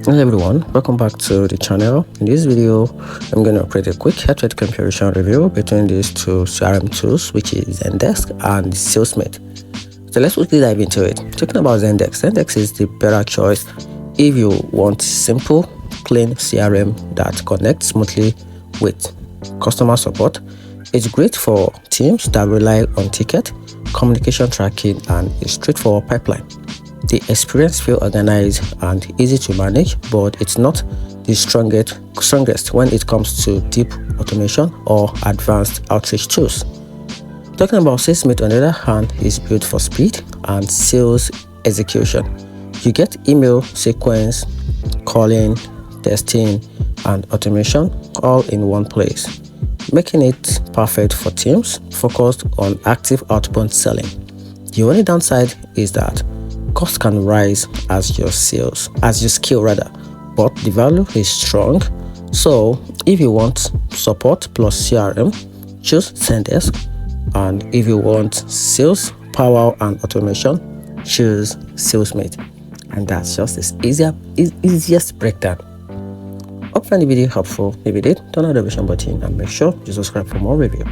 Hello everyone, welcome back to the channel. In this video, I'm going to create a quick head-to-head comparison review between these two CRM tools, which is Zendesk and Salesmate. So let's quickly dive into it. Talking about Zendesk is the better choice if you want simple, clean CRM that connects smoothly with customer support. It's great for teams that rely on ticket, communication tracking, and a straightforward pipeline. The experience feels organized and easy to manage, but it's not the strongest when it comes to deep automation or advanced outreach tools. Talking about Salesmate, on the other hand, is built for speed and sales execution. You get email sequence, calling, testing, and automation all in one place, making it perfect for teams focused on active outbound selling. The only downside is that costs can rise as you scale, but the value is strong. So if you want support plus CRM, choose Zendesk, and if you want sales power and automation, choose Salesmate. And that's just this easiest breakdown. Hope you find the video helpful. If you did, turn on the notification button and make sure you subscribe for more review.